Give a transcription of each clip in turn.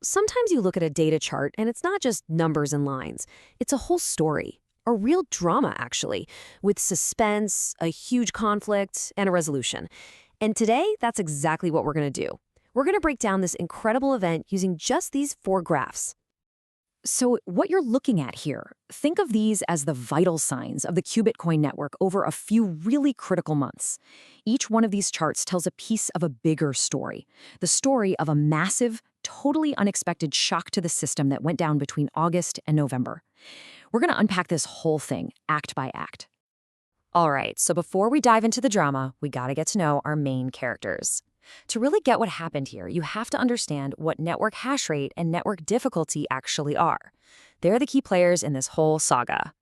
Sometimes you look at a data chart and it's not just numbers and lines. It's a whole story, a real drama, actually, with suspense, a huge conflict, and a resolution. And today, that's exactly what we're going to do. We're going to break down this incredible event using just these 4 graphs. So what you're looking at here, think of these as the vital signs of the Qubitcoin network over a few really critical months. Each one of these charts tells a piece of a bigger story, the story of a massive, totally unexpected shock to the system that went down between August and November. We're going to unpack this whole thing, act by act. All right, so before we dive into the drama, we got to get to know our main characters. To really get what happened here, you have to understand what network hash rate and network difficulty actually are. They're the key players in this whole saga.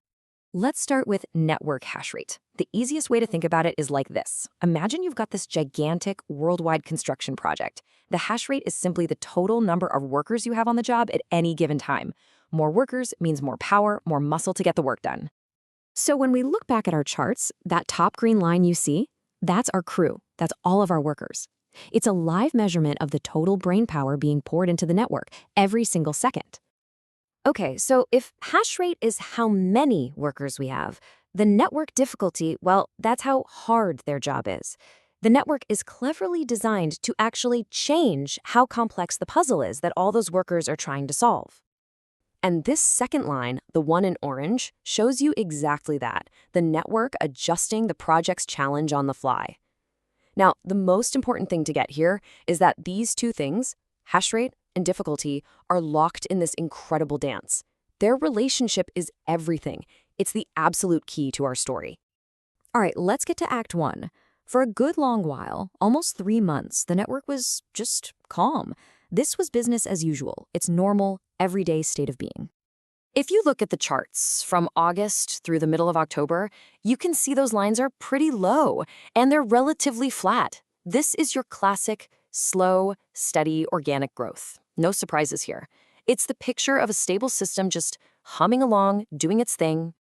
Let's start with network hash rate. The easiest way to think about it is like this. Imagine you've got this gigantic worldwide construction project. The hash rate is simply the total number of workers you have on the job at any given time. More workers means more power, more muscle to get the work done. So when we look back at our charts, that top green line you see, that's our crew. That's all of our workers. It's a live measurement of the total brain power being poured into the network every single second. Okay, so if hash rate is how many workers we have, the network difficulty, well, that's how hard their job is. The network is cleverly designed to actually change how complex the puzzle is that all those workers are trying to solve. And this second line, the one in orange, shows you exactly that, the network adjusting the project's challenge on the fly. Now, the most important thing to get here is that these two things, hash rate and difficulty, are locked in this incredible dance. Their relationship is everything. It's the absolute key to our story. All right, let's get to Act 1. For a good long while, almost 3 months, the network was just calm. This was business as usual, its normal, everyday state of being. If you look at the charts from August through the middle of October, you can see those lines are pretty low, and they're relatively flat. This is your classic, slow, steady, organic growth. No surprises here. It's the picture of a stable system just humming along, doing its thing.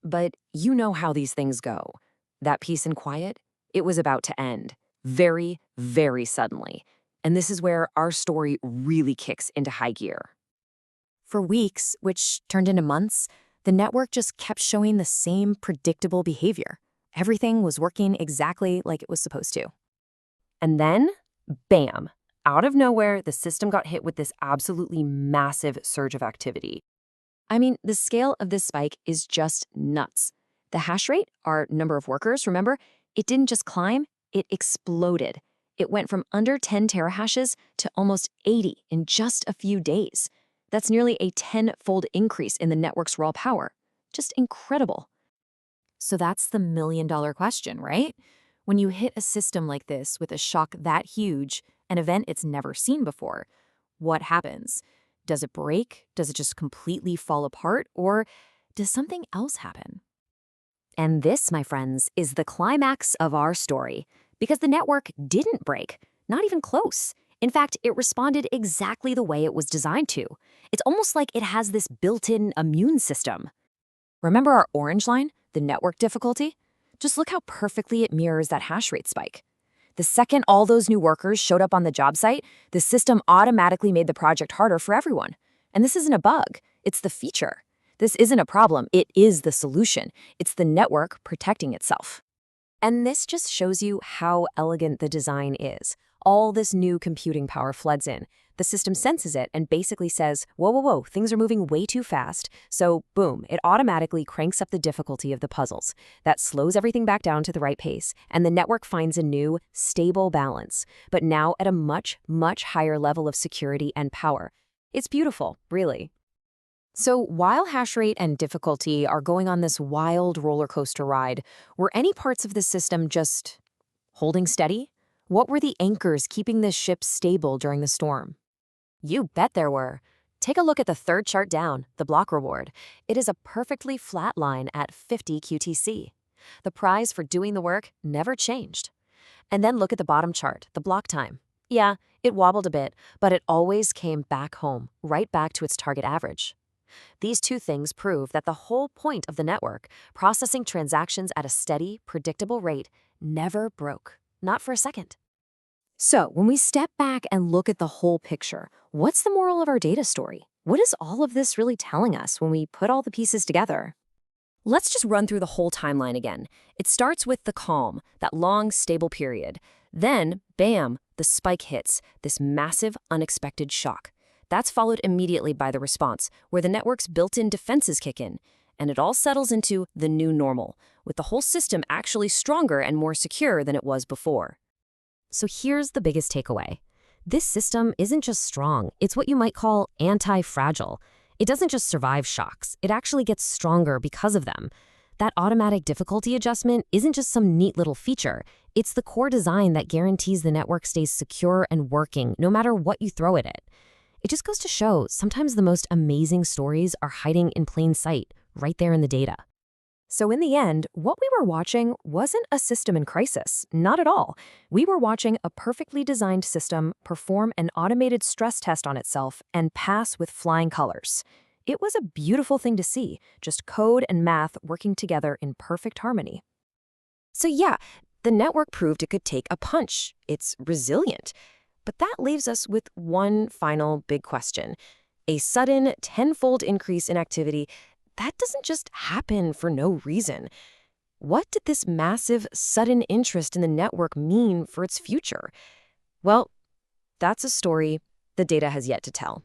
But you know how these things go. That peace and quiet, it was about to end. Very, very suddenly. And this is where our story really kicks into high gear. For weeks, which turned into months, the network just kept showing the same predictable behavior. Everything was working exactly like it was supposed to. And then, bam, out of nowhere, the system got hit with this absolutely massive surge of activity. I mean, the scale of this spike is just nuts. The hash rate, our number of workers, remember, it didn't just climb, it exploded. It went from under 10 terahashes to almost 80 in just a few days. That's nearly a 10-fold increase in the network's raw power. Just incredible. So that's the million-dollar question, right? When you hit a system like this with a shock that huge, an event it's never seen before, what happens? Does it break? Does it just completely fall apart? Or does something else happen? And this, my friends, is the climax of our story. Because the network didn't break, not even close. In fact, it responded exactly the way it was designed to. It's almost like it has this built-in immune system. Remember our orange line, the network difficulty? Just look how perfectly it mirrors that hash rate spike. The second all those new workers showed up on the job site, the system automatically made the project harder for everyone. And this isn't a bug, it's the feature. This isn't a problem, it is the solution. It's the network protecting itself. And this just shows you how elegant the design is. All this new computing power floods in. The system senses it and basically says, whoa, whoa, whoa, things are moving way too fast. So boom, it automatically cranks up the difficulty of the puzzles. That slows everything back down to the right pace, and the network finds a new, stable balance, but now at a much, much higher level of security and power. It's beautiful, really. So while hash rate and difficulty are going on this wild roller coaster ride, were any parts of the system just holding steady? What were the anchors keeping this ship stable during the storm? You bet there were. Take a look at the third chart down, the block reward. It is a perfectly flat line at 50 QTC. The prize for doing the work never changed. And then look at the bottom chart, the block time. Yeah, it wobbled a bit, but it always came back home, right back to its target average. These two things prove that the whole point of the network, processing transactions at a steady, predictable rate, never broke. Not for a second. So, when we step back and look at the whole picture, what's the moral of our data story? What is all of this really telling us when we put all the pieces together? Let's just run through the whole timeline again. It starts with the calm, that long, stable period. Then, bam, the spike hits, this massive, unexpected shock. That's followed immediately by the response, where the network's built-in defenses kick in. And it all settles into the new normal, with the whole system actually stronger and more secure than it was before. So here's the biggest takeaway. This system isn't just strong, it's what you might call anti-fragile. It doesn't just survive shocks, it actually gets stronger because of them. That automatic difficulty adjustment isn't just some neat little feature. It's the core design that guarantees the network stays secure and working no matter what you throw at it. It just goes to show sometimes the most amazing stories are hiding in plain sight, right there in the data. So in the end, what we were watching wasn't a system in crisis, not at all. We were watching a perfectly designed system perform an automated stress test on itself and pass with flying colors. It was a beautiful thing to see, just code and math working together in perfect harmony. So yeah, the network proved it could take a punch. It's resilient. But that leaves us with one final big question. A sudden, tenfold increase in activity, that doesn't just happen for no reason. What did this massive, sudden interest in the network mean for its future? Well, that's a story the data has yet to tell.